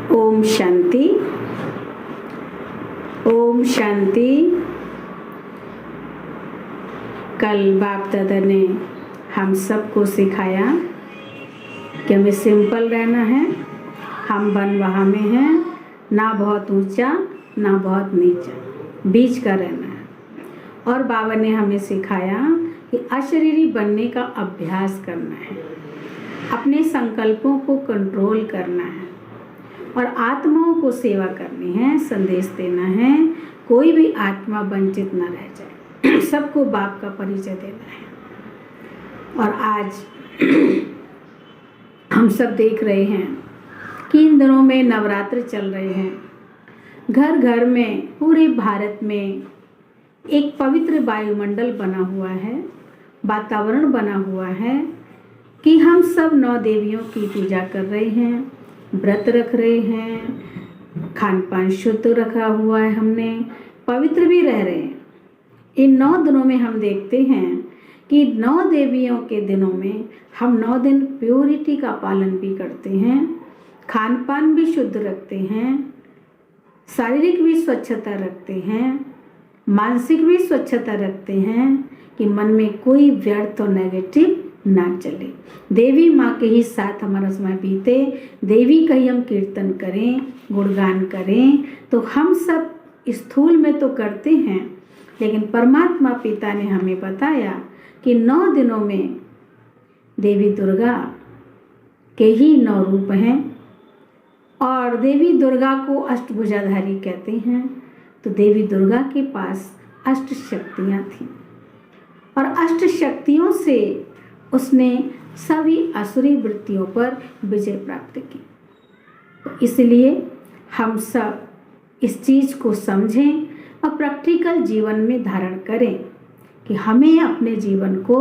ओम शांति। ओम शांति। कल बाप दादा ने हम सबको सिखाया कि हमें सिंपल रहना है। हम बनवाहा में हैं, ना बहुत ऊंचा ना बहुत नीचा, बीच का रहना है। और बाबा ने हमें सिखाया कि अशरीरी बनने का अभ्यास करना है, अपने संकल्पों को कंट्रोल करना है और आत्माओं को सेवा करनी है, संदेश देना है। कोई भी आत्मा वंचित न रह जाए, सबको बाप का परिचय देना है। और आज हम सब देख रहे हैं कि इन दिनों में नवरात्र चल रहे हैं। घर घर में, पूरे भारत में एक पवित्र वायुमंडल बना हुआ है, वातावरण बना हुआ है कि हम सब 9 देवियों की पूजा कर रहे हैं, व्रत रख रहे हैं, खान पान शुद्ध रखा हुआ है, हमने पवित्र भी रह रहे हैं। इन 9 दिनों में हम देखते हैं कि 9 देवियों के दिनों में हम 9 दिन प्योरिटी का पालन भी करते हैं, खान पान भी शुद्ध रखते हैं, शारीरिक भी स्वच्छता रखते हैं, मानसिक भी स्वच्छता रखते हैं कि मन में कोई व्यर्थ और नेगेटिव ना चले। देवी माँ के ही साथ हमारा समय बीते, देवी का ही हम कीर्तन करें, गुणगान करें। तो हम सब स्थूल में तो करते हैं, लेकिन परमात्मा पिता ने हमें बताया कि 9 दिनों में देवी दुर्गा के ही 9 रूप हैं और देवी दुर्गा को अष्टभुजाधारी कहते हैं। तो देवी दुर्गा के पास 8 शक्तियाँ थीं और 8 शक्तियों से उसने सभी असुरी वृत्तियों पर विजय प्राप्त की। तो इसलिए हम सब इस चीज़ को समझें और प्रैक्टिकल जीवन में धारण करें कि हमें अपने जीवन को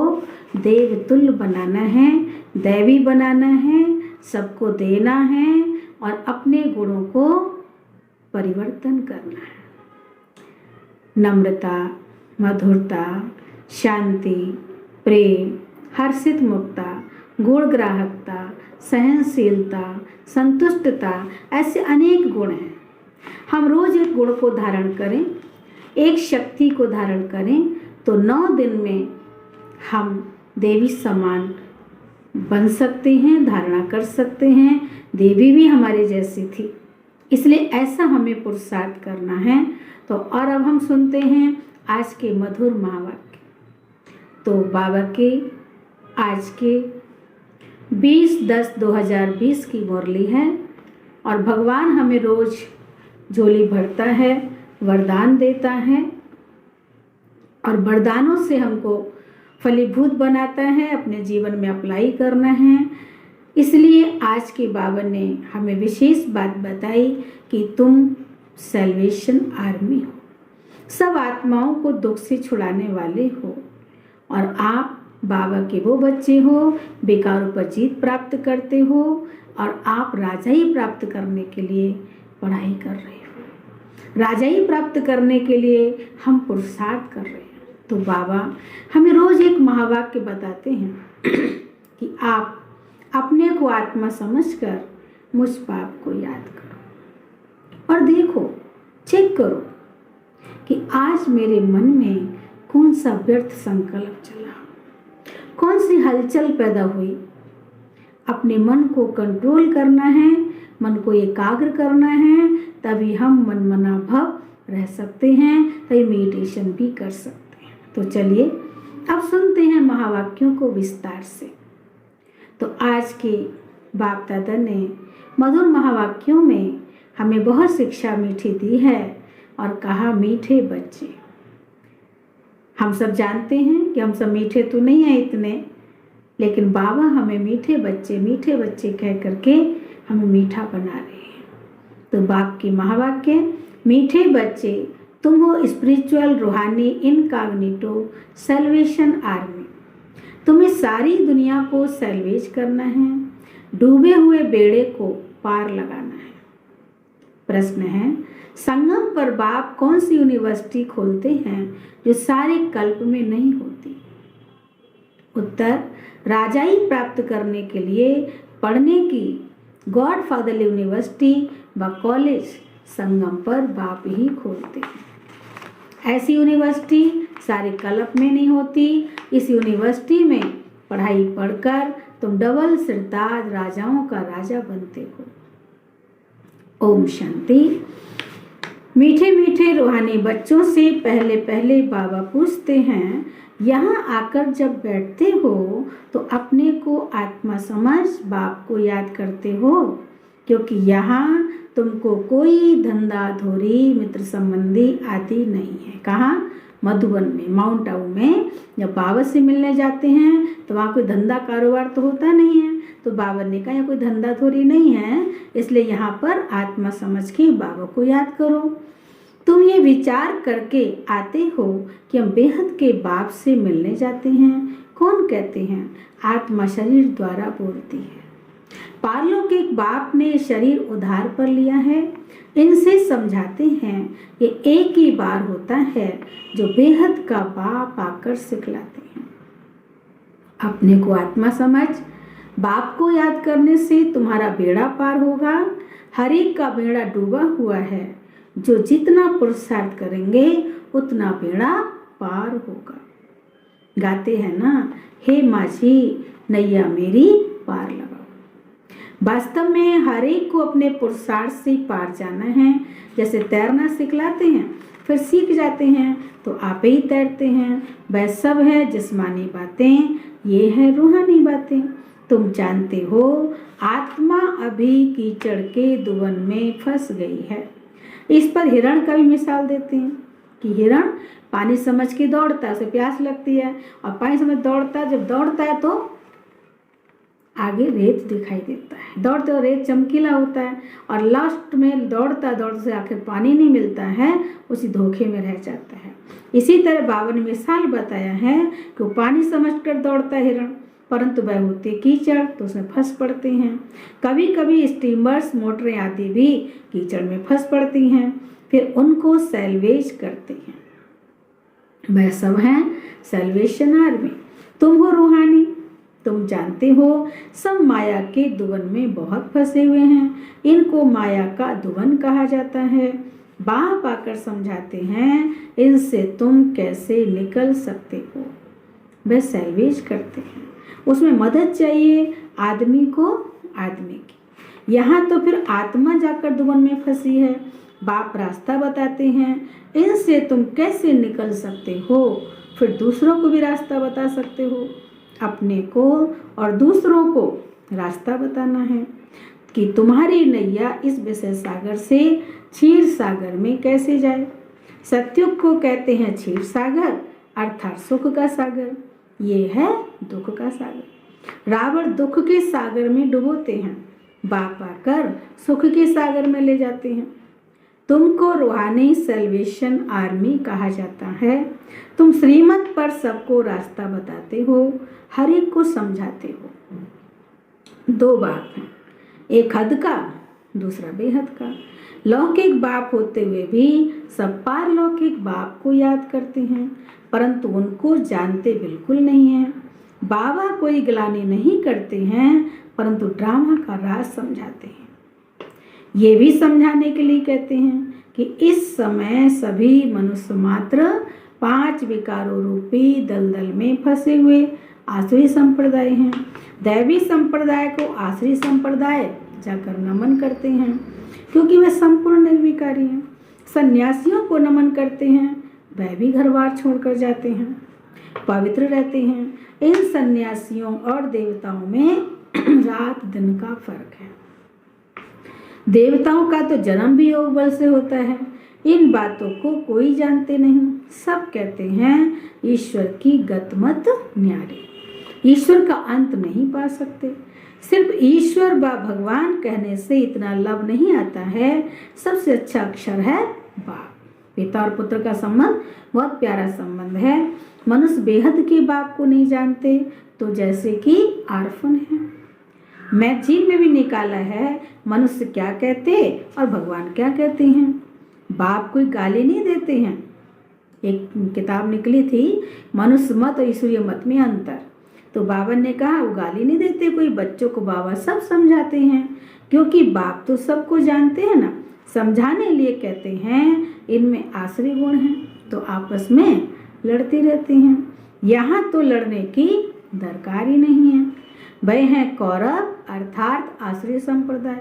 देवतुल्य बनाना है, दैवी बनाना है, सबको देना है और अपने गुणों को परिवर्तन करना है। नम्रता, मधुरता, शांति, प्रेम, हर्षित मुक्ता, गुणग्राहकता, सहनशीलता, संतुष्टता, ऐसे अनेक गुण हैं। हम रोज एक गुण को धारण करें, एक शक्ति को धारण करें तो 9 दिन में हम देवी समान बन सकते हैं, धारणा कर सकते हैं। देवी भी हमारे जैसी थी, इसलिए ऐसा हमें पुरुषार्थ करना है। तो और अब हम सुनते हैं आज के मधुर महावाक्य। तो बाबा के आज के 20/10/2020 की मुरली है और भगवान हमें रोज झोली भरता है, वरदान देता है और वरदानों से हमको फलीभूत बनाता है, अपने जीवन में अप्लाई करना है। इसलिए आज के बाबा ने हमें विशेष बात बताई कि तुम सैल्वेशन आर्मी हो, सब आत्माओं को दुख से छुड़ाने वाले हो और आप बाबा के वो बच्चे हो, बेकारों पर जीत प्राप्त करते हो और आप राजाई प्राप्त करने के लिए पढ़ाई कर रहे हो। राजाई प्राप्त करने के लिए हम पुरुषार्थ कर रहे हैं। तो बाबा हमें रोज एक महावाक्य बताते हैं कि आप अपने को आत्मा समझकर मुझ पाप को याद करो और देखो, चेक करो कि आज मेरे मन में कौन सा व्यर्थ संकल्प चला, कौन सी हलचल पैदा हुई। अपने मन को कंट्रोल करना है, मन को एकाग्र करना है, तभी हम मनमना भव रह सकते हैं, तभी मेडिटेशन भी कर सकते हैं। तो चलिए अब सुनते हैं महावाक्यों को विस्तार से। तो आज के बाप दादा ने मधुर महावाक्यों में हमें बहुत शिक्षा मीठी दी है और कहा, मीठे बच्चे। हम सब जानते हैं कि हम सब मीठे तो नहीं हैं इतने, लेकिन बाबा हमें मीठे बच्चे कह करके हमें मीठा बना रहे हैं। तो बाप की महावाक्य, मीठे बच्चे तुम हो स्पिरिचुअल रूहानी इनकॉग्निटो सैल्वेशन आर्मी। तुम्हें सारी दुनिया को सैल्वेज करना है, डूबे हुए बेड़े को पार लगाना है। प्रश्न है, संगम पर बाप कौन सी यूनिवर्सिटी खोलते हैं जो सारे कल्प में नहीं होती? उत्तर, राजाई प्राप्त करने के लिए पढ़ने की गॉड फादर यूनिवर्सिटी व कॉलेज संगम पर बाप ही खोलते हैं। ऐसी यूनिवर्सिटी सारे कल्प में नहीं होती। इस यूनिवर्सिटी में पढ़ाई पढ़कर तुम डबल सिरताज राजाओं का राजा बनते हो। ओम शांति। मीठे मीठे रूहानी बच्चों से पहले पहले बाबा पूछते हैं, यहाँ आकर जब बैठते हो तो अपने को आत्मा समझ बाप को याद करते हो, क्योंकि यहाँ तुमको कोई धंधा धोरी मित्र संबंधी आदि नहीं है। कहाँ? मधुबन में, माउंट आबू में। जब बाबा से मिलने जाते हैं तो वहाँ कोई धंधा कारोबार तो होता नहीं है। तो बाबा ने कहा यहाँ कोई धंधा थोड़ी नहीं है, इसलिए यहाँ पर आत्मा समझ के बाबा को याद करो। तुम ये विचार करके आते हो कि हम बेहद के बाप से मिलने जाते हैं। कौन कहते हैं? आत्मा शरीर द्वारा बोलती है। पारलौकिक बाप ने शरीर उधार पर लिया है। इनसे समझाते हैं ये एक ही बार होता है जो बेहद का बाप आकर सिखलाते हैं। अपने को आत्मा समझ बाप को याद करने से तुम्हारा बेड़ा पार होगा। हर एक का बेड़ा डूबा हुआ है। जो जितना पुरुषार्थ करेंगे उतना बेड़ा पार होगा। गाते हैं ना, हे माझी नैया मेरी पार लगाओ। वास्तव में हर एक को अपने पुरुषार्थ से पार जाना है। जैसे तैरना सिखलाते हैं, फिर सीख जाते हैं तो आप ही तैरते हैं। वह सब है जिस्मानी बातें, ये है रूहानी बातें। तुम जानते हो आत्मा अभी कीचड़ के दुवन में फंस गई है। इस पर हिरण का भी मिसाल देते हैं कि हिरण पानी समझ के दौड़ता है, उसे प्यास लगती है और पानी समझ दौड़ता है। जब दौड़ता है तो आगे रेत दिखाई देता है, दौड़ते हुए रेत चमकीला होता है और लास्ट में दौड़ता दौड़ते से आखिर पानी नहीं मिलता है, उसी धोखे में रह जाता है। इसी तरह बाबा ने मिसाल बताया है कि वो पानी समझकर दौड़ता है हिरण, परंतु वह होते कीचड़ तो उसमें फंस पड़ते हैं। कभी कभी स्टीमर्स मोटरें आदि भी कीचड़ में फंस पड़ती हैं, फिर उनको सैल्वेज करते हैं। वह सब हैं सैल्वेशन आर्मी। तुम हो रूहानी। तुम जानते हो सब माया के दुवन में बहुत फंसे हुए हैं। इनको माया का दुवन कहा जाता है। बाप आकर समझाते हैं इनसे तुम कैसे निकल सकते हो। वह सैल्वेज करते हैं। उसमें मदद चाहिए आदमी को आदमी की। यहाँ तो फिर आत्मा जाकर दुवन में फंसी है। बाप रास्ता बताते हैं इनसे तुम कैसे निकल सकते हो। फिर दूसरों को भी रास्ता बता सकते हो। अपने को और दूसरों को रास्ता बताना है कि तुम्हारी नैया इस विषय सागर से क्षीर सागर में कैसे जाए। सत्युग को कहते हैं क्षीर सागर, अर्थात सुख का सागर। ये है दुख का सागर। रावण दुख के सागर में डुबोते हैं, बाप आकर सुख के सागर में ले जाते हैं। तुमको रूहानी सैल्वेशन आर्मी कहा जाता है। तुम श्रीमत पर सबको रास्ता बताते हो, हर एक को समझाते हो। दो बाप हैं, एक हद का, दूसरा बेहद का। लौकिक बाप होते हुए भी सब पारलौकिक बाप को याद करते हैं, परंतु उनको जानते बिल्कुल नहीं हैं। बाबा कोई गिलानी नहीं करते हैं, परंतु ड्रामा का राज समझाते हैं। ये भी समझाने के लिए कहते हैं कि इस समय सभी मनुष्य मात्र 5 विकारों रूपी दलदल में फंसे हुए आसुरी संप्रदाय हैं। दैवी संप्रदाय को आसुरी संप्रदाय जाकर नमन करते हैं, क्योंकि वे संपूर्ण निर्विकारी हैं। सन्यासियों को नमन करते हैं, वह भी घर बार छोड़कर जाते हैं, पवित्र रहते हैं। इन सन्यासियों और देवताओं में रात दिन का फर्क है। देवताओं का तो जन्म भी योग बल से होता है। इन बातों को कोई जानते नहीं। सब कहते हैं ईश्वर की गतमत न्यारे, ईश्वर का अंत नहीं पा सकते। सिर्फ ईश्वर व भगवान कहने से इतना लाभ नहीं आता है। सबसे अच्छा अक्षर है बाप। पिता और पुत्र का संबंध बहुत प्यारा संबंध है। मनुष्य बेहद के बाप को नहीं जानते, तो जैसे कि आर्फन है। मैगजीन में भी निकाला है मनुष्य क्या कहते और भगवान क्या कहते हैं। बाप कोई गाली नहीं देते हैं। एक किताब निकली थी मनुष्य मत और ईश्वरीय मत में अंतर, तो बाबा ने कहा वो गाली नहीं देते कोई, बच्चों को बाबा सब समझाते हैं, क्योंकि बाप तो सबको जानते हैं ना, समझाने लिए कहते हैं। इनमें आश्रय गुण हैं तो आपस में लड़ते रहते हैं। यहाँ तो लड़ने की दरकार ही नहीं है। वह हैं कौरव अर्थात आश्रय संप्रदाय,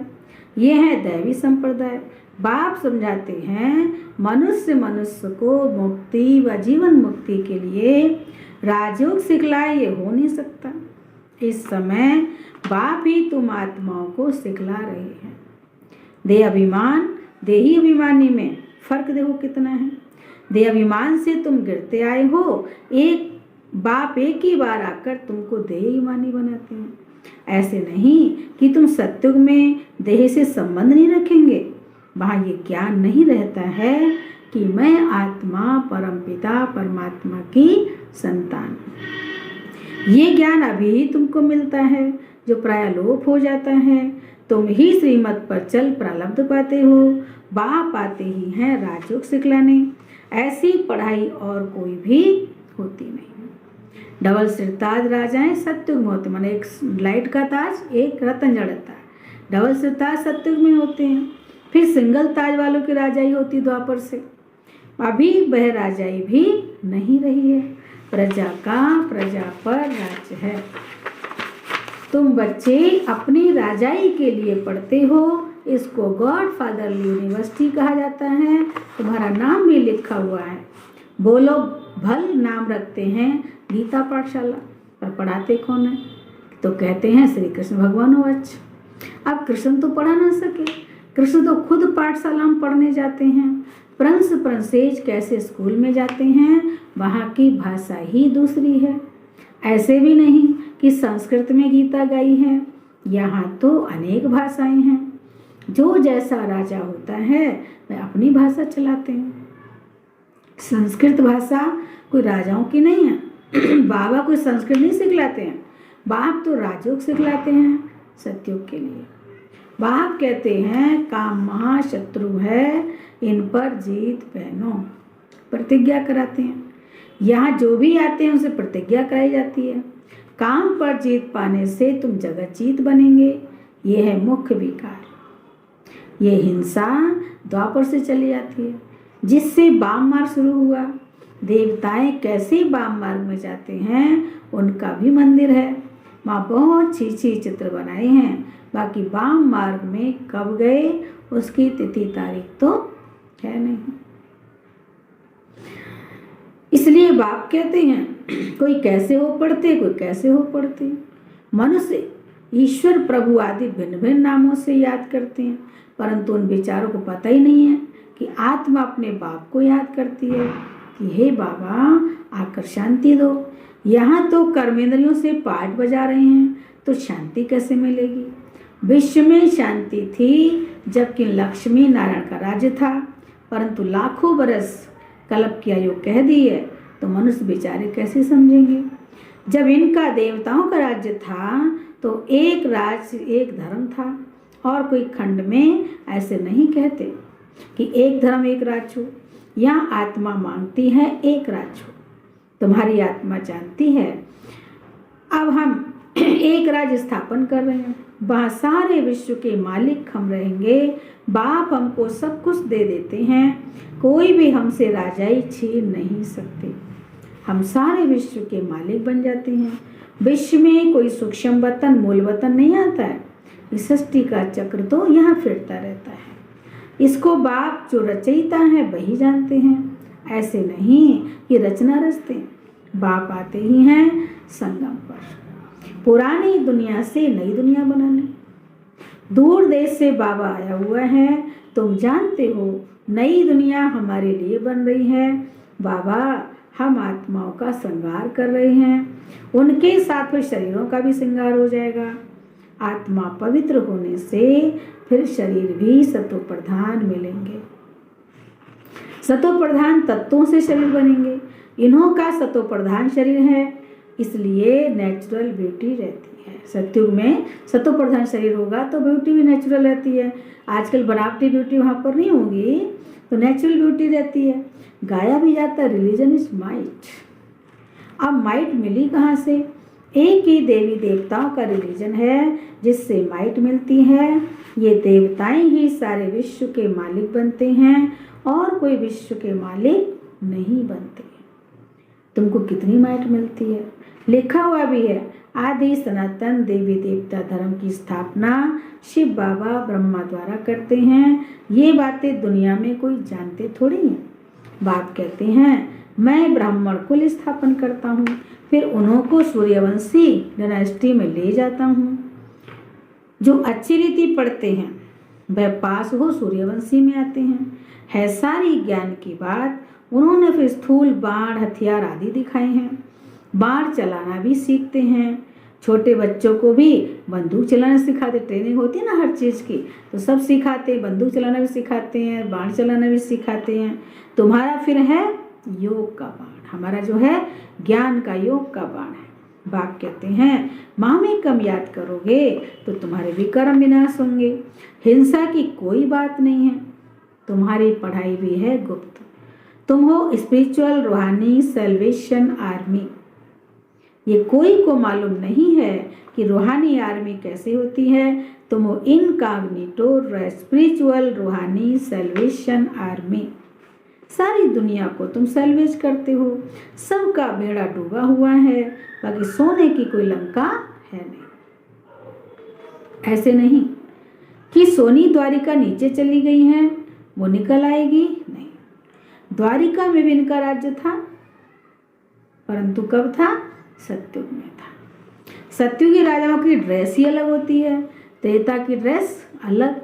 ये है दैवी संप्रदाय। बाप समझाते हैं मनुष्य को मुक्ति व जीवन मुक्ति के लिए राजयोग सिखलाए ये हो नहीं सकता। इस समय बाप ही तुम आत्माओं को सिखला रहे हैं। देह अभिमान देही अभिमानी में फर्क देखो कितना है। देह अभिमान से तुम गिरते आए हो, एक बाप एक ही बार आकर तुमको देह अभिमानी बनाते हैं। ऐसे नहीं कि तुम सत्युग में देह से संबंध नहीं रखेंगे, वहाँ ये ज्ञान नहीं रहता है कि मैं आत्मा परमपिता परमात्मा की संतान हूँ। ये ज्ञान अभी ही तुमको मिलता है जो प्राय लोप हो जाता है। तुम ही श्रीमत पर चल प्रारब्ध पाते हो, बाप आते ही हैं राजयोग सिखलाने। ऐसी पढ़ाई और कोई भी होती नहीं। डबल सिर ताज राजाएं सत्युग में होते, माने एक लाइट का ताज एक रतन जड़ता है। डबल सिर ताज सत्युग में होते हैं, फिर सिंगल ताज वालों की राजाई होती द्वापर से। अभी वह राजाई भी नहीं रही है, प्रजा पर राज्य है। तुम बच्चे अपनी राजाई के लिए पढ़ते हो, इसको गॉड फादरली यूनिवर्सिटी कहा जाता है। तुम्हारा नाम भी लिखा हुआ है। वो लोग भल नाम रखते हैं गीता पाठशाला, पर पढ़ाते कौन है? तो कहते हैं श्री कृष्ण भगवान वच। अब कृष्ण तो पढ़ा ना सके, कृष्ण तो खुद पाठशाला में पढ़ने जाते हैं। प्रिंस प्रिंसेज कैसे स्कूल में जाते हैं, वहाँ की भाषा ही दूसरी है। ऐसे भी नहीं कि संस्कृत में गीता गाई है, यहाँ तो अनेक भाषाएं हैं। जो जैसा राजा होता है वह अपनी भाषा चलाते हैं। संस्कृत भाषा कोई राजाओं की नहीं है। बाबा कोई संस्कृत नहीं सिखलाते हैं, बाप तो राजयोग सिखलाते हैं सत्युग के लिए। बाप कहते हैं काम महाशत्रु है, इन पर जीत पहनो, प्रतिज्ञा कराते हैं। यहाँ जो भी आते हैं उनसे प्रतिज्ञा कराई जाती है। काम पर जीत पाने से तुम जगत जीत बनेंगे, ये है मुख्य विकार। ये हिंसा द्वापर से चली जाती है, जिससे वाम मार्ग शुरू हुआ। देवताएं कैसे वाम मार्ग में जाते हैं, उनका भी मंदिर है, वहाँ बहुत अच्छी चित्र बनाए हैं। बाकी वाम मार्ग में कब गए उसकी तिथि तारीख तो है नहीं। इसलिए बाप कहते हैं कोई कैसे हो पढ़ते, कोई कैसे हो पढ़ते। मनुष्य ईश्वर प्रभु आदि भिन्न भिन्न नामों से याद करते हैं, परंतु उन बेचारों को पता ही नहीं है कि आत्मा अपने बाप को याद करती है कि हे बाबा आकर शांति दो। यहाँ तो कर्मेंद्रियों से पाठ बजा रहे हैं तो शांति कैसे मिलेगी। विश्व में शांति थी जबकि लक्ष्मी नारायण का राज्य था, परंतु लाखों बरस कल्प की आयु कह दी है तो मनुष्य बेचारे कैसे समझेंगे। जब इनका देवताओं का राज्य था तो एक राज्य एक धर्म था, और कोई खंड में ऐसे नहीं कहते कि एक धर्म एक राज्य हो। यहाँ आत्मा मांगती है एक राज्य हो, तुम्हारी आत्मा जानती है अब हम एक राज्य स्थापन कर रहे हैं, वहाँ सारे विश्व के मालिक हम रहेंगे। बाप हमको सब कुछ दे देते हैं, कोई भी हमसे राजाई छीन नहीं सकते। हम सारे विश्व के मालिक बन जाते हैं। विश्व में कोई सूक्ष्म वतन मूल वतन नहीं आता है, इस सृष्टि का चक्र तो यहाँ फिरता रहता है। इसको बाप जो रचयिता है वही जानते हैं। ऐसे नहीं कि रचना रचते, बाप आते ही हैं संगम पर पुरानी दुनिया से नई दुनिया बनाने। दूर देश से बाबा आया हुआ है, तुम जानते हो नई दुनिया हमारे लिए बन रही है। बाबा हम आत्माओं का श्रृंगार कर रहे हैं, उनके साथ फिर शरीरों का भी श्रृंगार हो जाएगा। आत्मा पवित्र होने से फिर शरीर भी सतो प्रधान मिलेंगे, सतो प्रधान तत्वों से शरीर बनेंगे। इन्हों का सतो प्रधान शरीर है, इसलिए नेचुरल ब्यूटी रहती है। सत्युग में सतो प्रधान शरीर होगा तो ब्यूटी भी नेचुरल रहती है। आजकल बनावटी ब्यूटी वहाँ पर नहीं होगी, तो नेचुरल ब्यूटी रहती है। गाया भी जाता है रिलीजन इज माइट। अब माइट मिली कहाँ से? एक ही देवी देवताओं का रिलीजन है जिससे माइट मिलती है। ये देवताएं ही सारे विश्व के मालिक बनते हैं और कोई विश्व के मालिक नहीं बनते। तुमको कितनी माइट मिलती है? लिखा हुआ भी है, आदि सनातन देवी देवता धर्म की स्थापना शिव बाबा ब्रह्मा द्वारा करते हैं। ये बातें दुनिया में कोई जानते थोड़ी हैं। बाप कहते हैं मैं ब्राह्मण कुल स्थापन करता हूँ, फिर उन्हों को सूर्यवंशी डायनेस्टी में ले जाता हूँ। जो अच्छी रीति पढ़ते हैं वह पास हो सूर्यवंशी में आते हैं। है सारी ज्ञान की बात। उन्होंने फिर स्थूल बाण हथियार आदि दिखाए हैं। बाण चलाना भी सीखते हैं। छोटे बच्चों को भी बंदूक चलाना सिखाते, ट्रेनिंग होती है ना हर चीज़ की, तो सब सिखाते हैं। बंदूक चलाना भी सिखाते हैं, बाण चलाना भी सिखाते हैं। तुम्हारा फिर है योग का बाण, हमारा जो है ज्ञान का योग का बाण है। बाप कहते हैं माँ में कम याद करोगे तो तुम्हारे विकर्म विनाश होंगे। हिंसा की कोई बात नहीं है। तुम्हारी पढ़ाई भी है गुप्त। तुम हो स्पिरिचुअल रूहानी सेल्वेशन आर्मी। ये कोई को मालूम नहीं है कि रूहानी आर्मी कैसे होती है। तुम हो इनकॉग्निटो स्पिरिचुअल रूहानी सेल्वेशन आर्मी। सारी दुनिया को तुम सेल्वेज करते हो। सबका बेड़ा डूबा हुआ है, बाकी सोने की कोई लंका है नहीं। ऐसे नहीं कि सोनी द्वारिका नीचे चली गई है, वो निकल आएगी, नहीं। द्वारिका में भी इनका राज्य था, परंतु कब था? सतयुग में था। सतयुगी राजाओं की ड्रेस ही अलग होती है, त्रेता की ड्रेस अलग।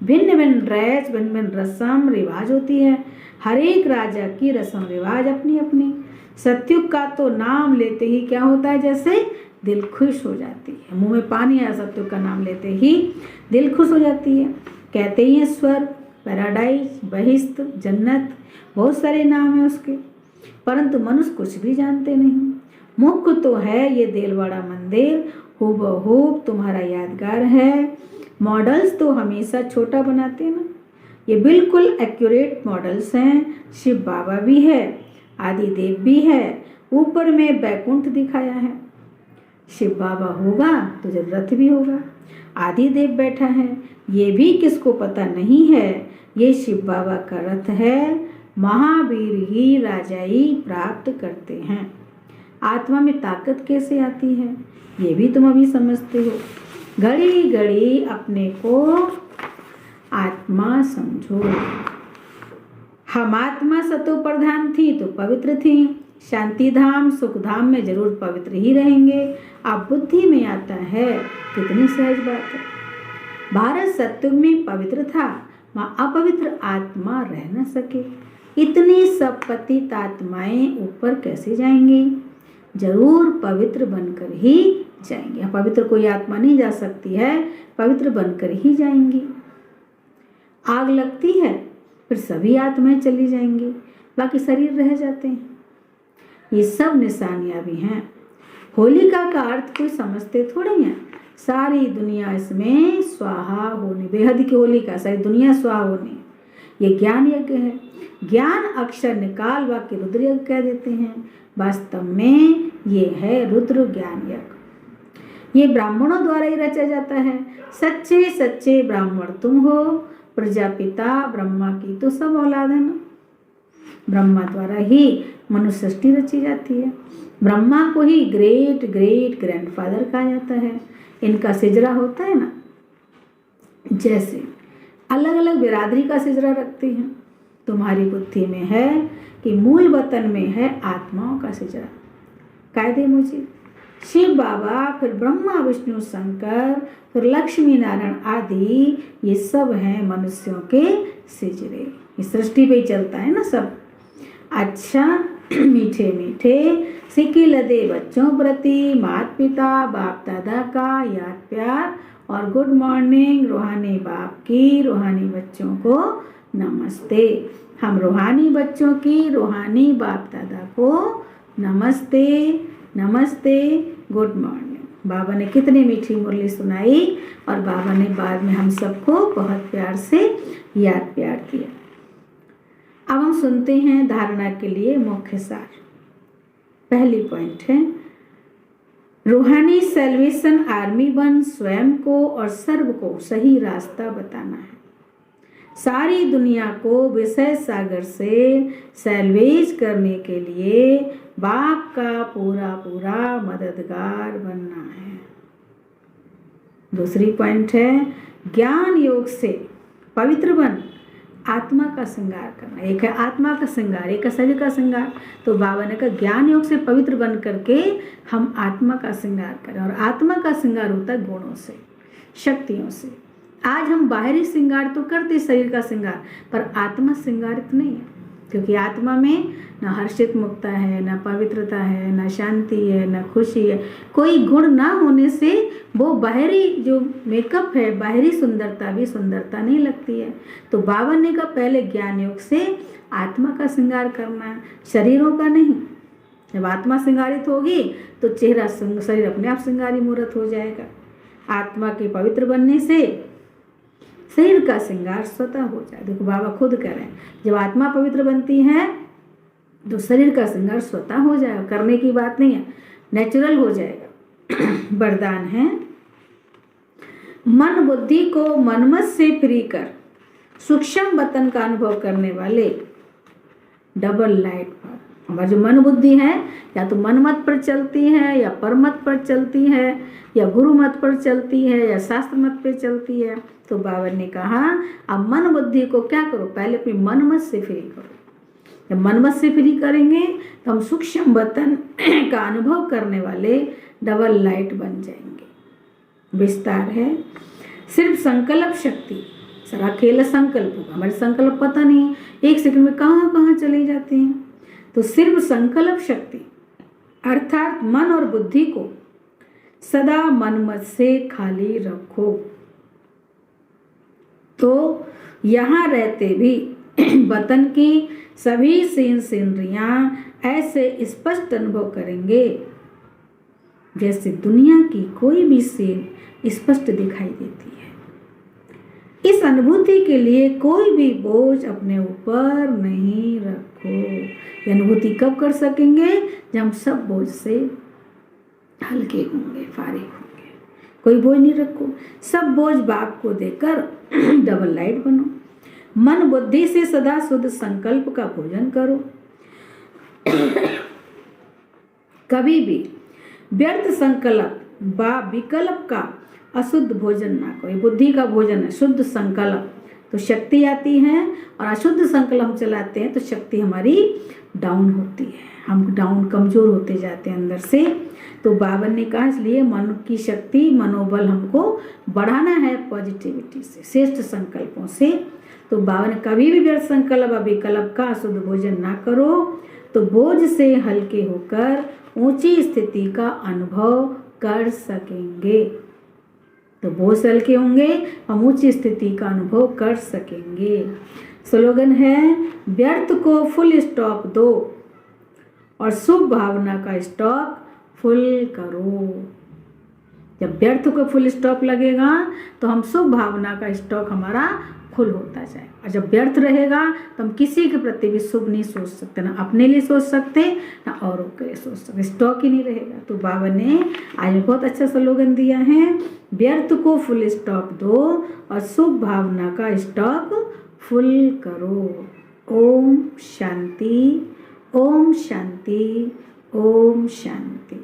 भिन्न भिन्न ड्रेस, भिन्न भिन्न रस्म रिवाज होती है। हर एक राजा की रस्म रिवाज अपनी अपनी। सतयुग का तो नाम लेते ही क्या होता है, जैसे दिल खुश हो जाती है, मुंह में पानी आया सतयुग का नाम लेते ही दिल खुश हो जाती है। कहते ही स्वर्ग, पैराडाइज, बहिश्त, जन्नत, बहुत सारे नाम है उसके, परंतु मनुष्य कुछ भी जानते नहीं। मुख्य तो है ये देलवाड़ा मंदिर, हूबहूब तुम्हारा यादगार है। मॉडल्स तो हमेशा छोटा बनाते हैं ना, ये बिल्कुल एक्यूरेट मॉडल्स हैं। शिव बाबा भी है, आदिदेव भी है, ऊपर में बैकुंठ दिखाया है। शिव बाबा होगा तो जब रथ भी होगा। आदिदेव बैठा है, ये भी किसको पता नहीं है, ये शिव बाबा का रथ है। महावीर ही राजाई प्राप्त करते हैं। आत्मा में ताकत कैसे आती है, ये भी तुम अभी समझते हो। घड़ी घड़ी अपने को आत्मा समझो। हम आत्मा सतो प्रधान थी तो पवित्र थी। शांति धाम सुख धाम में जरूर पवित्र ही रहेंगे। अब बुद्धि में आता है, कितनी सहज बात है। भारत सतयुग में पवित्र था, वहाँ अपवित्र आत्मा रह न सके। इतनी सब पतित आत्माएं ऊपर कैसे जाएंगी? जरूर पवित्र बनकर ही जाएंगे। पवित्र कोई आत्मा नहीं जा सकती है, पवित्र बनकर ही जाएंगी। आग लगती है, फिर सभी आत्माएं चली जाएंगी, बाकी शरीर रह जाते हैं। ये सब निशानियां भी हैं। होलिका का अर्थ कोई समझते थोड़ी हैं। सारी दुनिया इसमें स्वाहा होनी, बेहद की होलिका, सारी दुनिया स्वाहा होनी, ये ज्ञान यज्ञ है। ज्ञान अक्षर निकाल वाक्य रुद्र यज्ञ कह देते हैं, वास्तव में ये है रुद्र ज्ञान यज्ञ। ये ब्राह्मणों द्वारा ही रचा जाता है। सच्चे सच्चे ब्राह्मण तुम हो। प्रजापिता ब्रह्मा की तो सब औलाद है ना। ब्रह्मा द्वारा ही मनुष्य सृष्टि रची जाती है। ब्रह्मा को ही ग्रेट ग्रेट ग्रैंडफादर कहा जाता है। इनका सिजरा होता है ना, जैसे अलग अलग बिरादरी का सिजरा रखते हैं। तुम्हारी बुद्धि में है कि मूल वतन में है आत्माओं का सिजरा। कायदे मुझे शिव बाबा, फिर ब्रह्मा विष्णु शंकर, फिर लक्ष्मी नारायण आदि, ये सब हैं मनुष्यों के सिजरे। इस सृष्टि पे ही चलता है ना सब। अच्छा, मीठे मीठे सिक्के लदे बच्चों प्रति माता पिता बाप दादा का याद प्यार और गुड मॉर्निंग। रूहानी बाप की रूहानी बच्चों को नमस्ते। हम रूहानी बच्चों की रूहानी बाप दादा को नमस्ते नमस्ते, गुड मॉर्निंग। बाबा ने कितनी मीठी मुरली सुनाई और बाबा ने बाद में हम सबको बहुत प्यार से याद प्यार किया। अब हम सुनते हैं धारणा के लिए मुख्य सार। पहली पॉइंट है रूहानी सैल्वेशन आर्मी बन स्वयं को और सर्व को सही रास्ता बताना है। सारी दुनिया को विषय सागर से सैल्वेज करने के लिए बाप का पूरा पूरा मददगार बनना है। दूसरी पॉइंट है ज्ञान योग से पवित्र बन आत्मा का श्रृंगार करना। एक है आत्मा का श्रृंगार, एक है शरीर का श्रृंगार। तो बाबा ने कहा ज्ञान योग से पवित्र बन करके हम आत्मा का श्रृंगार करें। और आत्मा का श्रृंगार होता है गुणों से, शक्तियों से। आज हम बाहरी श्रृंगार तो करते शरीर का श्रृंगार, पर आत्मा श्रृंगारित नहीं है, क्योंकि आत्मा में न हर्षित मुक्ता है, न पवित्रता है, न शांति है, न खुशी है। कोई गुण ना होने से वो बाहरी जो मेकअप है, बाहरी सुंदरता भी सुंदरता नहीं लगती है। तो बाबा ने कहा पहले ज्ञान योग से आत्मा का श्रृंगार करना है, शरीरों का नहीं। जब आत्मा श्रृंगारित होगी तो चेहरा शरीर अपने आप श्रृंगारी मूर्त हो जाएगा। आत्मा के पवित्र बनने से शरीर का श्रृंगार स्वतः हो जाए। देखो बाबा खुद कह रहे हैं, जब आत्मा पवित्र बनती है तो शरीर का श्रृंगार स्वतः हो जाएगा, करने की बात नहीं है, नेचुरल हो जाएगा। वरदान है मन बुद्धि को मनमत से फ्री कर सूक्ष्म वतन का अनुभव करने वाले डबल लाइट पर। हमारी जो मन बुद्धि है या तो मनमत पर चलती है, या परमत पर चलती है, या गुरु मत पर चलती है, या शास्त्र मत पर चलती है। तो बाबा ने कहा अब मन बुद्धि को क्या करो, पहले अपनी मनमत से फ्री करो। जब मनमत से फ्री करेंगे तो हम सूक्ष्म वतन का अनुभव करने वाले डबल लाइट बन जाएंगे। विस्तार है सिर्फ संकल्प शक्ति, सारा खेल संकल्प होगा। हमारे संकल्प पता नहीं एक सेकंड में कहाँ कहाँ चले जाते हैं। तो सिर्फ संकल्प शक्ति अर्थात मन और बुद्धि को सदा मनमत से खाली रखो। तो यहाँ रहते भी वतन की सभी सीनरियां ऐसे स्पष्ट अनुभव करेंगे जैसे दुनिया की कोई भी सीन स्पष्ट दिखाई देती है। इस अनुभूति के लिए कोई भी बोझ अपने ऊपर नहीं रखो। ये अनुभूति कब कर सकेंगे, जब हम सब बोझ से हल्के होंगे, फारिग होंगे। कोई बोझ नहीं रखो, सब बोझ बाप को देकर डबल लाइट बनो। मन बुद्धि से सदा शुद्ध संकल्प का भोजन करो। कभी भी व्यर्थ संकल्प व विकल्प का अशुद्ध भोजन ना करो। बुद्धि का भोजन है शुद्ध संकल्प, तो शक्ति आती है। और अशुद्ध संकल्प हम चलाते हैं तो शक्ति हमारी डाउन होती है, हम डाउन कमजोर होते जाते हैं अंदर से। तो बाबा ने कहा इसलिए मन की शक्ति, मनोबल हमको बढ़ाना है पॉजिटिविटी से, श्रेष्ठ संकल्पों से। तो बाबा ने कभी भी व्यर्थ संकल्प व विकल्प का अशुद्ध भोजन ना करो, तो बोझ से हल्के होकर ऊंची स्थिति का अनुभव कर सकेंगे। तो बोझ से हल्के होंगे, हम ऊंची स्थिति का अनुभव कर सकेंगे। स्लोगन है व्यर्थ को फुल स्टॉप दो और शुभ भावना का स्टॉक फुल करो। जब व्यर्थ को फुल स्टॉप लगेगा तो हम शुभ भावना का स्टॉक हमारा फुल होता जाए। और जब व्यर्थ रहेगा तो हम किसी के प्रति भी शुभ नहीं सोच सकते, ना अपने लिए सोच सकते ना औरों के लिए सोच सकते, स्टॉक ही नहीं रहेगा। तो बाबा ने आज बहुत अच्छा स्लोगन दिया है, व्यर्थ को फुल स्टॉप दो और शुभ भावना का स्टॉक फुल करो। ओम शांति, ओम शांति, ओम शांति।